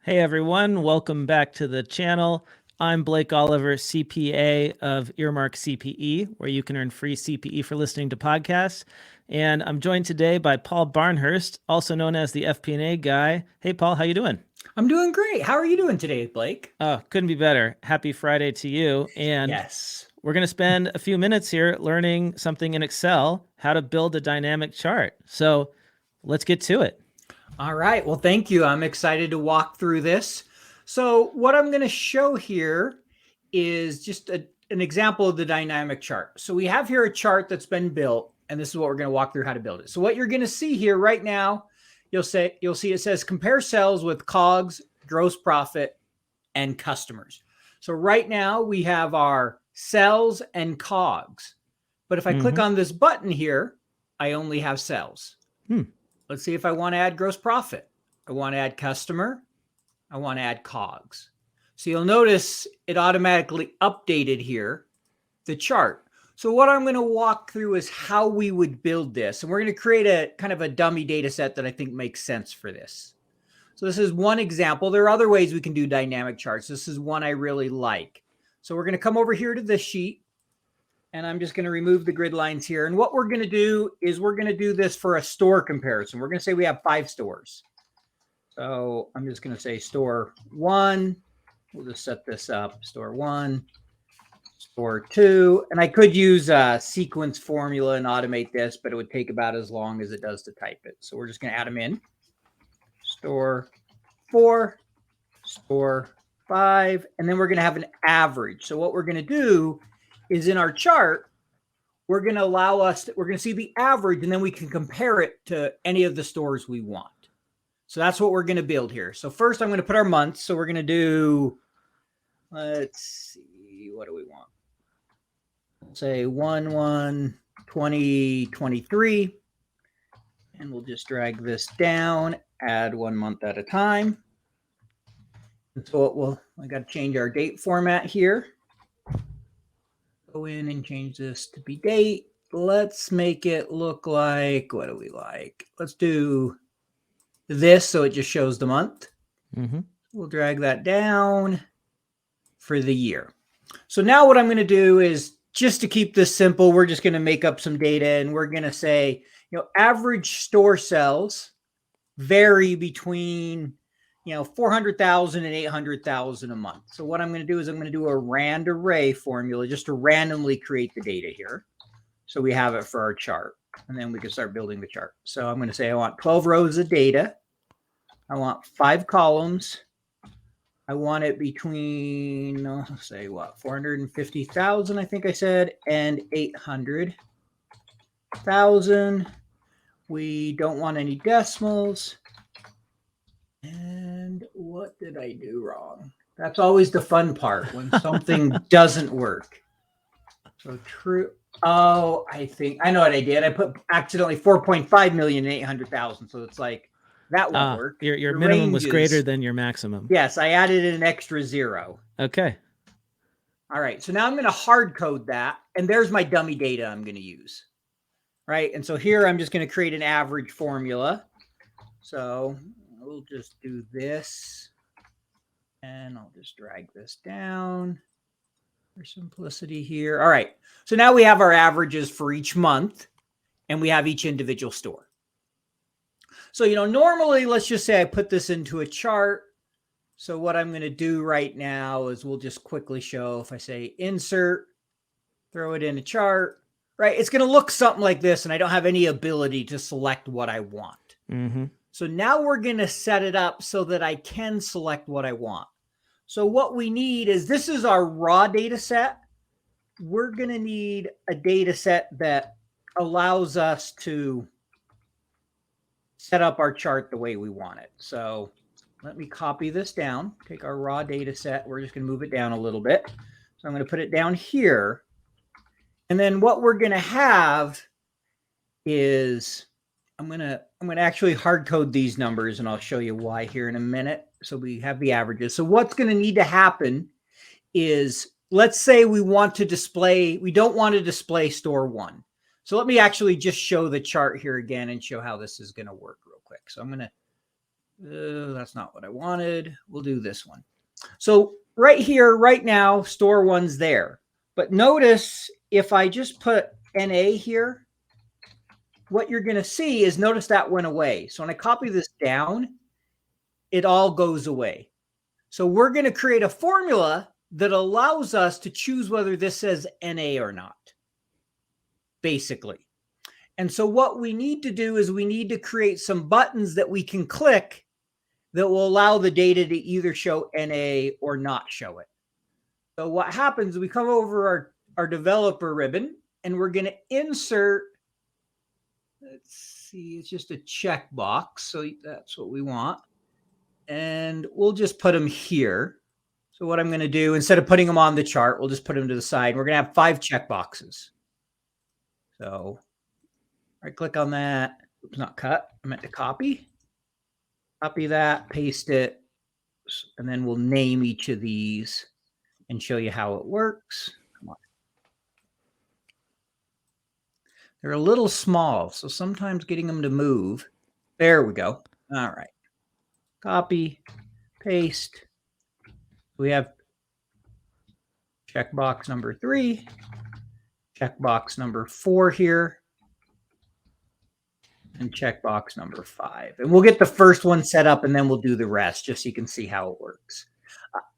Hey everyone, welcome back to the channel. I'm Blake Oliver, CPA of Earmark CPE, where you can earn free CPE for listening to podcasts. And I'm joined today by Paul Barnhurst, also known as the FP&A guy. Hey Paul, how you doing? I'm doing great. How are you doing today, Blake? Oh, couldn't be better. Happy Friday to you. And Yes. we're going to spend a few minutes here learning something in Excel, how to build a dynamic chart. So let's get to it. All right. Well, thank you. I'm excited to walk through this. So what I'm going to show here is just an example of the dynamic chart. So we have here a chart that's been built, and this is what we're going to walk through how to build it. So what you're going to see here right now, you'll see it says compare cells with COGS, gross profit, and customers. So right now we have our cells and COGS. But if I click on this button here, I only have cells. Let's see if I want to add gross profit. I want to add customer. I want to add COGS. So you'll notice it automatically updated here, the chart. So what I'm going to walk through is how we would build this. And we're going to create a kind of a dummy data set that I think makes sense for this. So this is one example. There are other ways we can do dynamic charts. This is one I really like. So we're going to come over here to this sheet. And I'm just going to remove the grid lines here. And what we're going to do is we're going to do this for a store comparison. We're going to say we have 5 stores. So I'm just going to say store 1. We'll just set this up. Store 1, store 2. And I could use a sequence formula and automate this, but it would take about as long as it does to type it. So we're just going to add them in. Store 4, store 5. And then we're going to have an average. So what we're going to do is in our chart, we're going to we're going to see the average, and then we can compare it to any of the stores we want. So that's what we're going to build here. So first I'm going to put our months. So we're going to do, let's see, what do we want? Say 1/1/2023. And we'll just drag this down, add 1 month at a time. And so I got to change our date format here. Go in and change this to be date. Let's make it look like, what do we like? Let's do this so it just shows the month. We'll drag that down for the year. So now what I'm going to do is, just to keep this simple, we're just going to make up some data, and we're going to say, average store sales vary between 400,000 and 800,000 a month. So what I'm going to do is I'm going to do a rand array formula just to randomly create the data here. So we have it for our chart, and then we can start building the chart. So I'm going to say I want 12 rows of data. I want 5 columns. I want it between, let's say 450,000, I think I said, and 800,000. We don't want any decimals. And what did I do wrong? That's always the fun part, when something doesn't work. So true. Oh, I know what I did. I put accidentally 4.5 million and 800,000. So it's like, that won't work. Your minimum was greater than your maximum. Yes, I added an extra 0. Okay. All right. So now I'm going to hard code that. And there's my dummy data I'm going to use. Right. And so here I'm just going to create an average formula. So we'll just do this, and I'll just drag this down for simplicity here. All right. So now we have our averages for each month, and we have each individual store. So, normally, let's just say I put this into a chart. So what I'm going to do right now is we'll just quickly show, if I say insert, throw it in a chart, right? It's going to look something like this, and I don't have any ability to select what I want. So now we're going to set it up so that I can select what I want. So what we need is, this is our raw data set. We're going to need a data set that allows us to set up our chart the way we want it. So let me copy this down, take our raw data set. We're just going to move it down a little bit. So I'm going to put it down here. And then what we're going to have is, I'm going to actually hard code these numbers, and I'll show you why here in a minute. So we have the averages. So what's going to need to happen is, let's say we don't want to display store 1. So let me actually just show the chart here again and show how this is going to work real quick. So I'm going to That's not what I wanted. We'll do this one. So right here, right now, store one's there. But notice if I just put NA here, what you're going to see is notice that went away. So when I copy this down, it all goes away. So we're going to create a formula that allows us to choose whether this says NA or not, basically. And so what we need to do is we need to create some buttons that we can click that will allow the data to either show NA or not show it. So what happens, we come over our developer ribbon and we're going to insert, let's see, it's just a checkbox. So that's what we want. And we'll just put them here. So what I'm going to do, instead of putting them on the chart, we'll just put them to the side. We're going to have 5 checkboxes. So right click on that. Oops, not cut. I meant to copy. Copy that, paste it, and then we'll name each of these and show you how it works. Come on. They're a little small, so sometimes getting them to move. There we go. All right. Copy, paste. We have checkbox number 3, checkbox number 4 here, and checkbox number 5. And we'll get the first one set up and then we'll do the rest just so you can see how it works.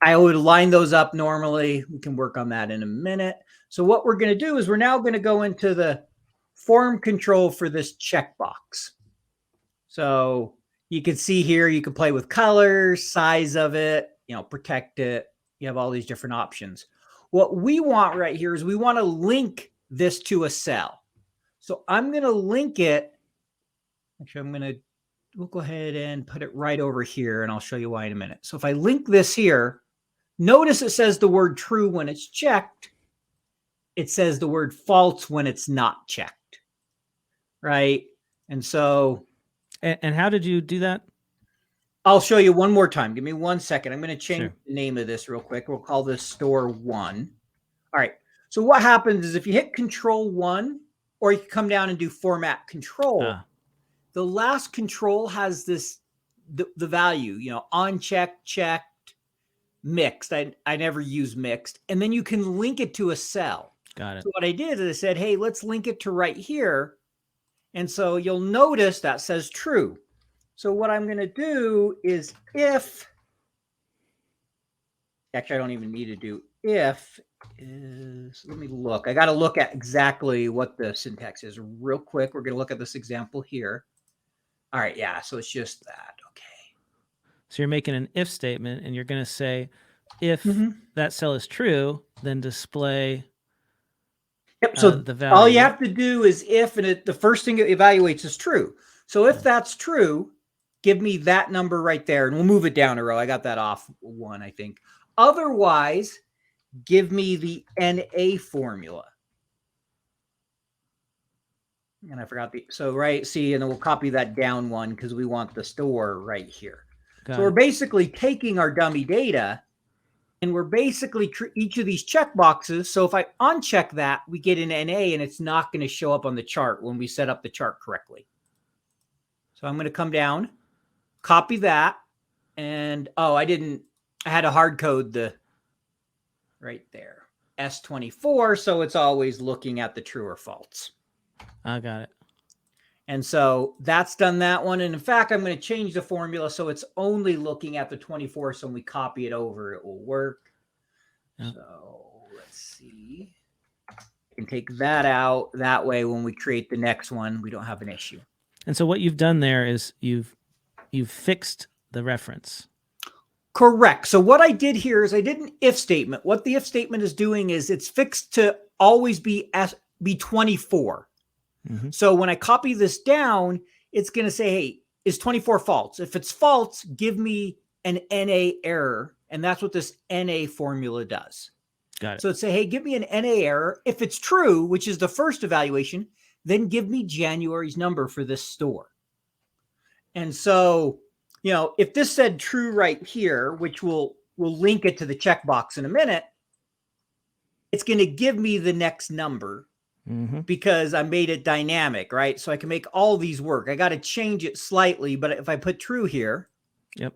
I would line those up normally. We can work on that in a minute. So what we're going to do is we're now going to go into the form control for this checkbox. So you can see here, you can play with colors, size of it, protect it. You have all these different options. What we want right here is we want to link this to a cell. So I'm going to link it. Actually, we'll go ahead and put it right over here and I'll show you why in a minute. So if I link this here, notice it says the word true when it's checked. It says the word false when it's not checked, right? And so. And how did you do that? I'll show you one more time. Give me 1 second. I'm going to change Sure. the name of this real quick. We'll call this store 1. All right. So what happens is if you hit control 1, or you can come down and do format control, the last control has this, the value, unchecked, checked, mixed. I never use mixed. And then you can link it to a cell. Got it. So what I did is I said, hey, let's link it to right here. And so you'll notice that says true. So what I'm going to do is if, actually, I don't even need to do if is, let me look. I got to look at exactly what the syntax is real quick. We're going to look at this example here. All right. Yeah. So it's just that. Okay. So you're making an if statement and you're going to say, if that cell is true, then display Yep. So the value. All you have to do is if, and the first thing it evaluates is true. So if that's true, give me that number right there and we'll move it down a row. I got that off 1, I think. Otherwise, give me the NA formula. And I forgot see, and then we'll copy that down 1 because we want the store right here. So we're basically taking our dummy data and we're basically each of these checkboxes. So if I uncheck that, we get an NA and it's not going to show up on the chart when we set up the chart correctly. So I'm going to come down, copy that. And I had to hard code the right there, S24. So it's always looking at the true or false. I got it. And so that's done that one. And in fact, I'm going to change the formula so it's only looking at the 24. So when we copy it over, it will work. Yep. So let's see. I can take that out. That way, when we create the next one, we don't have an issue. And so what you've done there is you've fixed the reference. Correct. So what I did here is I did an if statement. What the if statement is doing is it's fixed to always be 24. Mm-hmm. So when I copy this down, it's going to say, hey, is 24 false? If it's false, give me an NA error. And that's what this NA formula does. Got it. So it'd say, hey, give me an NA error. If it's true, which is the first evaluation, then give me January's number for this store. And so, if this said true right here, which we'll link it to the checkbox in a minute, it's going to give me the next number. Mm-hmm. Because I made it dynamic, right? So I can make all these work. I got to change it slightly, but if I put true here, Yep.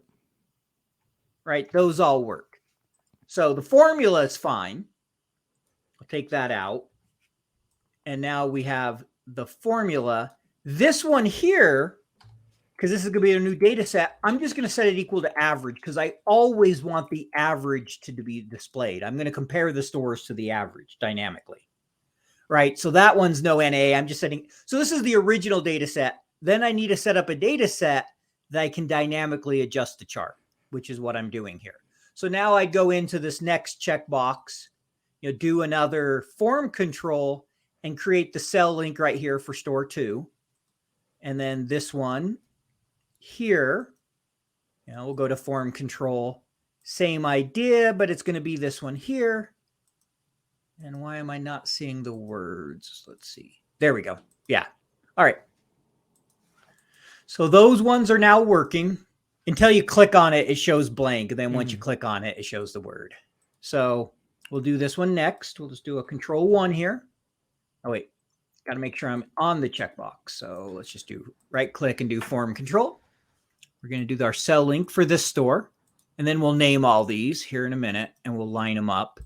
Right? Those all work. So the formula is fine. I'll take that out. And now we have the formula. This one here, because this is going to be a new data set, I'm just going to set it equal to average because I always want the average to be displayed. I'm going to compare the stores to the average dynamically. Right? So that one's no NA. I'm just setting. So this is the original data set. Then I need to set up a data set that I can dynamically adjust the chart, which is what I'm doing here. So now I go into this next checkbox, do another form control and create the cell link right here for store 2. And then this one here, we'll go to form control. Same idea, but it's going to be this one here. And why am I not seeing the words? Let's see. There we go. Yeah. All right. So those ones are now working. Until you click on it, it shows blank. And then once you click on it, it shows the word. So we'll do this one next. We'll just do a control 1 here. Oh, wait. Got to make sure I'm on the checkbox. So let's just do right click and do form control. We're going to do our cell link for this store. And then we'll name all these here in a minute. And we'll line them up.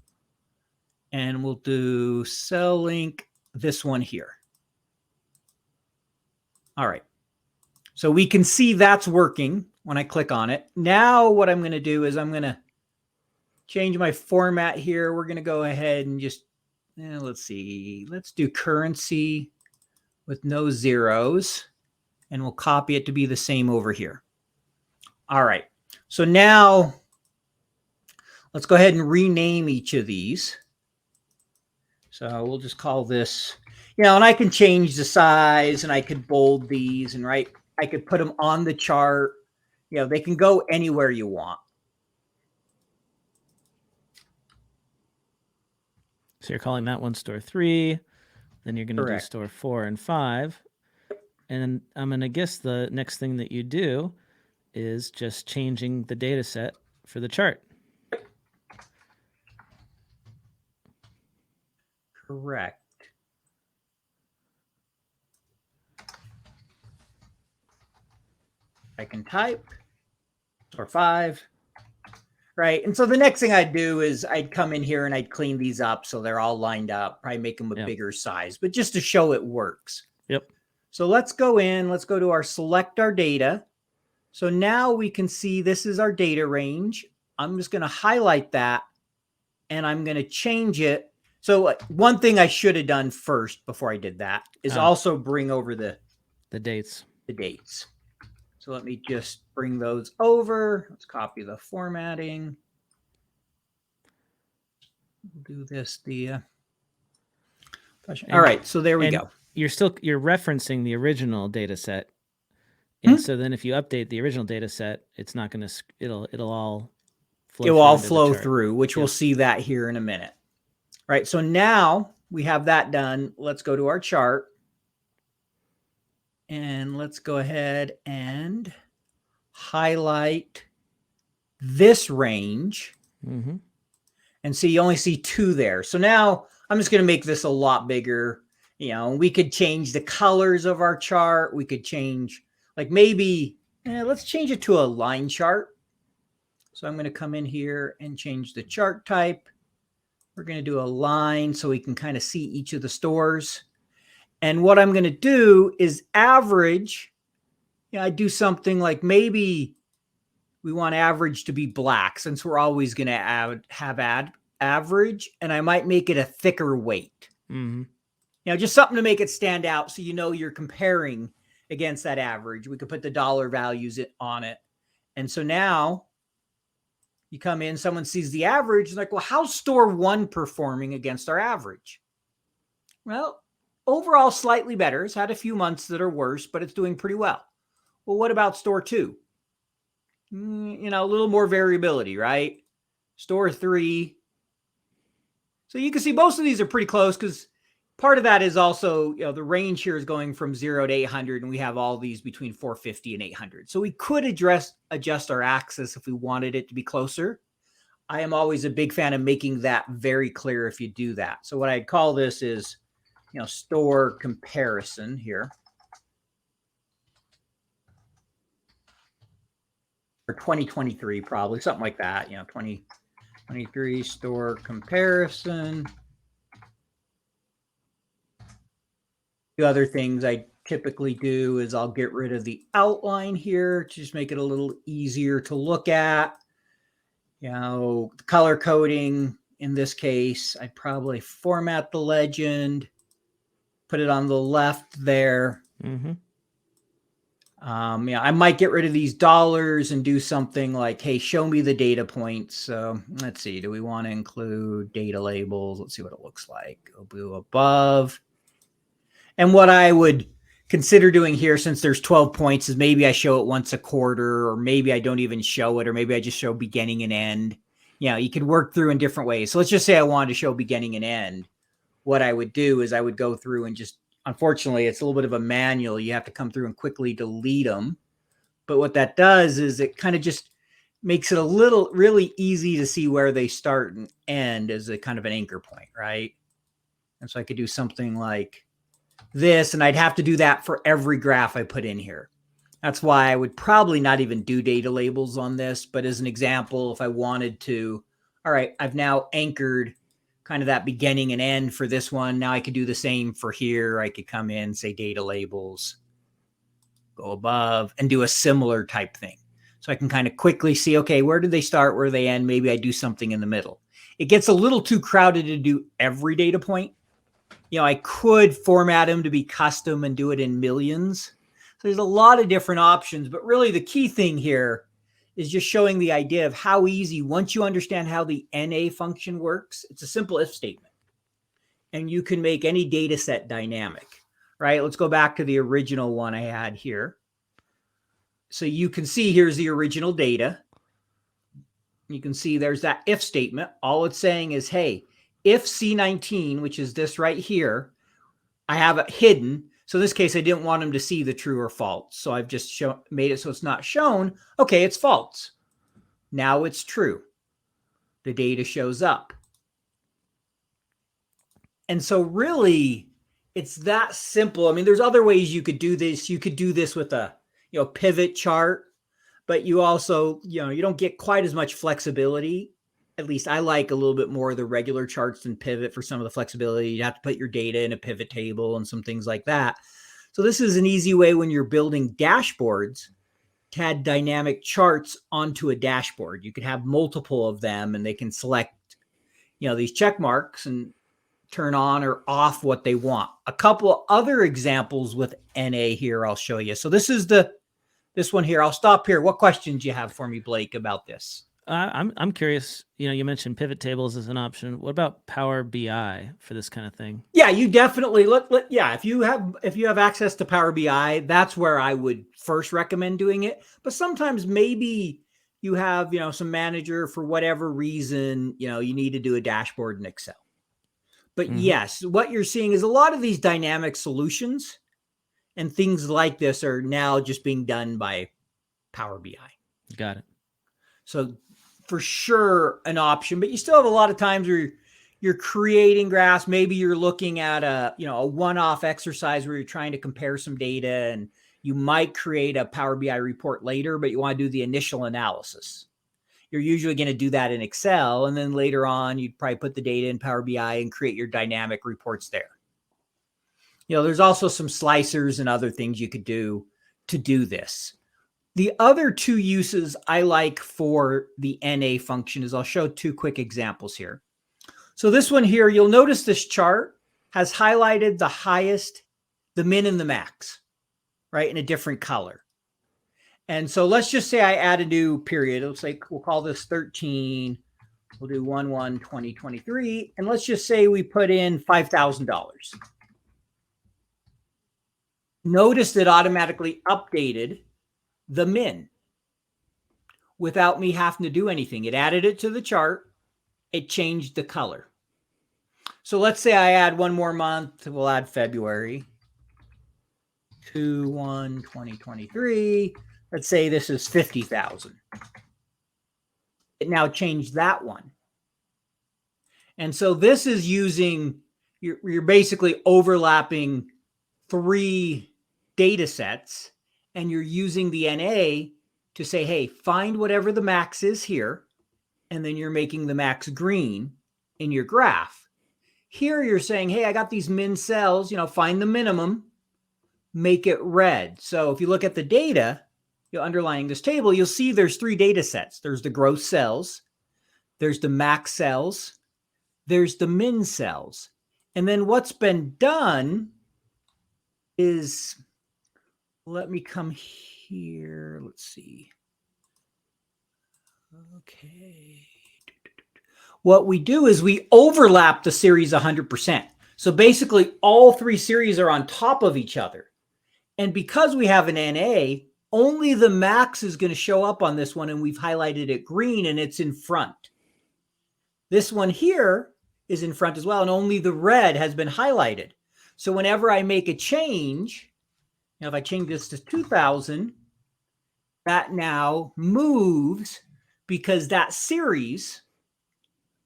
And we'll do cell link this one here. All right. So we can see that's working when I click on it. Now what I'm going to do is I'm going to change my format here. We're going to go ahead and just, let's see. Let's do currency with no zeros. And we'll copy it to be the same over here. All right. So now let's go ahead and rename each of these. So we'll just call this, and I can change the size and I could bold these and I could put them on the chart. They can go anywhere you want. So you're calling that one store 3. Then you're going to do Correct. store 4 and 5. And I'm going to guess the next thing that you do is just changing the data set for the chart. Correct. I can type or 5, right? And so the next thing I'd do is I'd come in here and I'd clean these up so they're all lined up, probably make them a bigger size, but just to show it works. Yep. So let's go in, let's go to our select our data. So now we can see this is our data range. I'm just going to highlight that and I'm going to change it. So one thing I should have done first before I did that is also bring over the dates. The dates. So let me just bring those over. Let's copy the formatting. We'll do this. All right. So there we go. You're referencing the original data set. And so then if you update the original data set, it's not going to, it'll all flow. It will all flow through, which we'll see that here in a minute. Right. So now we have that done. Let's go to our chart. And let's go ahead and highlight this range. Mm-hmm. And see, you only see 2 there. So now I'm just going to make this a lot bigger. We could change the colors of our chart. We could change, like maybe, let's change it to a line chart. So I'm going to come in here and change the chart type. We're going to do a line so we can kind of see each of the stores. And what I'm going to do is average. I do something like maybe we want average to be black since we're always going to have average. And I might make it a thicker weight. Mm-hmm. Just something to make it stand out so you're comparing against that average. We could put the dollar values on it. And so now you come in, someone sees the average, like, well, how's store 1 performing against our average? Well, overall, slightly better. It's had a few months that are worse, but it's doing pretty well. Well, what about store 2? A little more variability, right? Store 3. So you can see most of these are pretty close because part of that is also, the range here is going from 0 to 800, and we have all these between 450 and 800. So we could adjust our axis if we wanted it to be closer. I am always a big fan of making that very clear if you do that. So what I'd call this is, store comparison here. or 2023, probably something like that. 2023 store comparison. The other things I typically do is I'll get rid of the outline here to just make it a little easier to look at. Color coding in this case, I'd probably format the legend, put it on the left there. Mm-hmm. I might get rid of these dollars and do something like, hey, show me the data points. So let's see, do we want to include data labels? Let's see what it looks like. Go above. And what I would consider doing here, since there's 12 points, is maybe I show it once a quarter, or maybe I don't even show it, or maybe I just show beginning and end. You could work through in different ways. So let's just say I wanted to show beginning and end. What I would do is I would go through and just, unfortunately, it's a little bit of a manual. You have to come through and quickly delete them. But what that does is it kind of just makes it really easy to see where they start and end as a kind of an anchor point, right? And so I could do something like this, and I'd have to do that for every graph I put in here. That's why I would probably not even do data labels on this. But as an example, if I wanted to, all right, I've now anchored kind of that beginning and end for this one. Now I could do the same for here. I could come in, say data labels, go above, and do a similar type thing. So I can kind of quickly see, okay, where did they start? Where do they end? Maybe I do something in the middle. It gets a little too crowded to do every data point. I could format them to be custom and do it in millions. So there's a lot of different options, but really the key thing here is just showing the idea of how easy, once you understand how the NA function works, it's a simple if statement. And you can make any data set dynamic, right? Let's go back to the original one I had here. So you can see here's the original data. You can see there's that if statement. All it's saying is, hey, if C19, which is this right here, I have it hidden. So in this case, I didn't want them to see the true or false. So I've just made it so it's not shown. Okay, it's false. Now it's true. The data shows up. And so really, it's that simple. I mean, there's other ways you could do this. You could do this with a pivot chart, but you also, you don't get quite as much flexibility. At least I like a little bit more of the regular charts than pivot for some of the flexibility. You have to put your data in a pivot table and some things like that. So this is an easy way when you're building dashboards to add dynamic charts onto a dashboard. You could have multiple of them and they can select, these check marks and turn on or off what they want. A couple of other examples with NA here I'll show you. So this is this one here. I'll stop here. What questions do you have for me, Blake, about this? I'm curious. You mentioned pivot tables as an option. What about Power BI for this kind of thing? Yeah, you definitely if you have access to Power BI, that's where I would first recommend doing it. But sometimes maybe you have some manager for whatever reason you need to do a dashboard in Excel. But yes, what you're seeing is a lot of these dynamic solutions and things like this are now just being done by Power BI. Got it. So for sure an option, but you still have a lot of times where you're creating graphs. Maybe you're looking at a one-off exercise where you're trying to compare some data, and you might create a Power BI report later, but you want to do the initial analysis. You're usually going to do that in Excel, and then later on, you'd probably put the data in Power BI and create your dynamic reports there. There's also some slicers and other things you could do to do this. The other two uses I like for the NA function is I'll show two quick examples here. So this one here, you'll notice this chart has highlighted the highest, the min and the max, right, in a different color. And so let's just say I add a new period. Let's say we'll call this 13. We'll do 1/1/2023. And let's just say we put in $5,000. Notice that automatically updated the min without me having to do anything. It added it to the chart. It changed the color. So let's say I add one more month. We'll add February. 2/1/2023. Let's say this is 50,000. It now changed that one. And so this is using, you're basically overlapping 3 data sets, and you're using the NA to say, hey, find whatever the max is here, and then you're making the max green in your graph. Here you're saying, hey, I got these min cells, find the minimum, make it red. So if you look at the data, underlying this table, you'll see there's 3 data sets. There's the gross cells, there's the max cells, there's the min cells. And then what's been done is, let me come here. Let's see. Okay. What we do is we overlap the series 100%. So basically all 3 series are on top of each other. And because we have an NA, only the max is going to show up on this one, and we've highlighted it green, and it's in front. This one here is in front as well, and only the red has been highlighted. So whenever I make a change, if I change this to 2000, that now moves because that series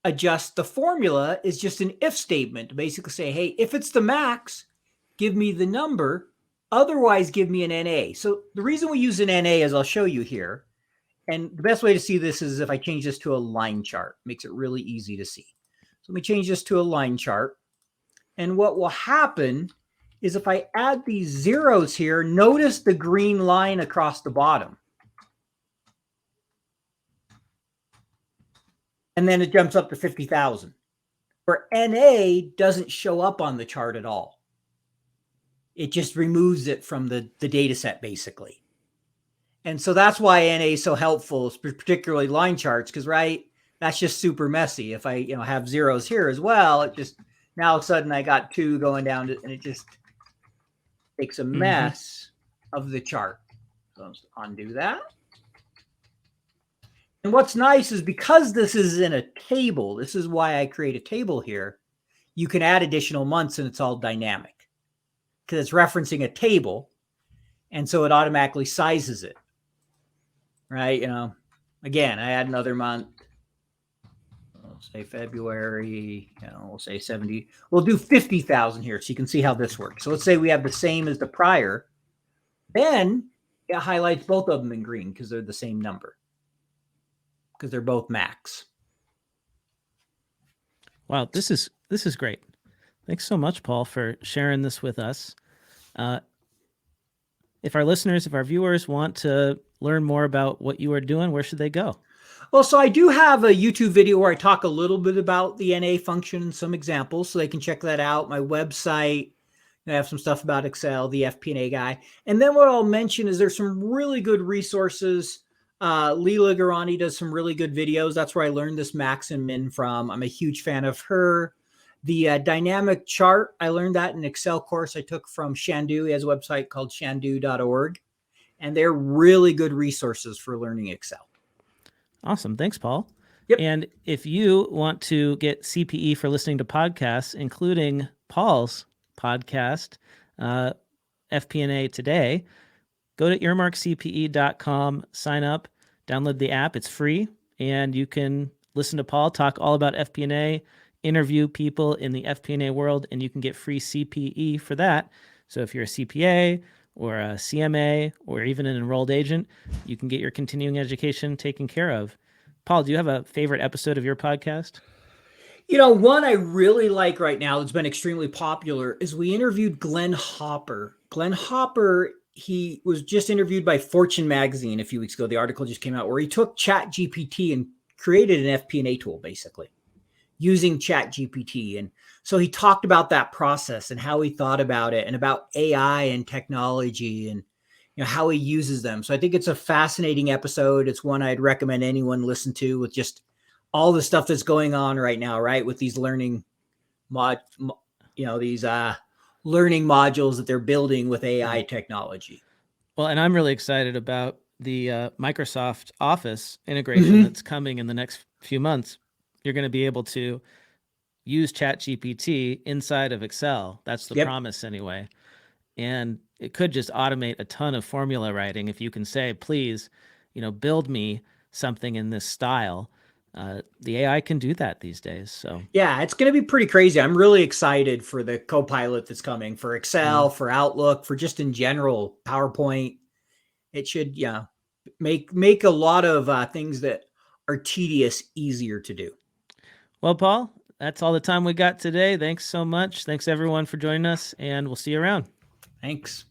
adjusts the formula is just an if statement to basically say, hey, if it's the max, give me the number. Otherwise, give me an NA. So the reason we use an NA, as I'll show you here, and the best way to see this is if I change this to a line chart. It makes it really easy to see. So let me change this to a line chart. And what will happen is if I add these zeros here, notice the green line across the bottom. And then it jumps up to 50,000. Where NA doesn't show up on the chart at all. It just removes it from the data set, basically. And so that's why NA is so helpful, particularly line charts, because, right, that's just super messy. If I have zeros here as well, it just, now all of a sudden I got 2 going down, and it just makes a mess of the chart. So let's undo that. And what's nice is because this is in a table, this is why I create a table here, you can add additional months and it's all dynamic because it's referencing a table. And so it automatically sizes it, right? Again, I add another month. We'll say February, we'll say 70. We'll do 50,000 here so you can see how this works. So let's say we have the same as the prior. Then it highlights both of them in green because they're the same number, because they're both max. Wow, this is great. Thanks so much, Paul, for sharing this with us. If our listeners, if our viewers want to learn more about what you are doing, where should they go? Well, so I do have a YouTube video where I talk a little bit about the NA function and some examples, so they can check that out. My website, I have some stuff about Excel, the FP&A guy. And then what I'll mention is there's some really good resources. Leela Garani does some really good videos. That's where I learned this max and min from. I'm a huge fan of her. The dynamic chart, I learned that in an Excel course I took from Shandu. He has a website called shandu.org. And they're really good resources for learning Excel. Awesome. Thanks, Paul. Yep. And if you want to get CPE for listening to podcasts, including Paul's podcast, FP&A Today, go to earmarkcpe.com, sign up, download the app. It's free, and you can listen to Paul talk all about FP&A, interview people in the FP&A world, and you can get free CPE for that. So if you're a CPA or a CMA or even an enrolled agent, you can get your continuing education taken care of. Paul, do you have a favorite episode of your podcast? One I really like right now that's been extremely popular is we interviewed Glenn Hopper. Glenn Hopper, he was just interviewed by Fortune magazine a few weeks ago. The article just came out where he took ChatGPT and created an FP&A tool, basically, using ChatGPT. And so he talked about that process and how he thought about it and about AI and technology and how he uses them. So I think it's a fascinating episode. It's one I'd recommend anyone listen to, with just all the stuff that's going on right now, right? With these learning learning modules that they're building with AI technology. Well, and I'm really excited about the Microsoft Office integration that's coming in the next few months. You're going to be able to use ChatGPT inside of Excel. That's the promise anyway. And it could just automate a ton of formula writing. If you can say, please, build me something in this style. The AI can do that these days. So yeah, it's going to be pretty crazy. I'm really excited for the Copilot that's coming for Excel, for Outlook, for just in general, PowerPoint. It should, make a lot of things that are tedious easier to do. Well, Paul, that's all the time we got today. Thanks so much. Thanks everyone for joining us, and we'll see you around. Thanks.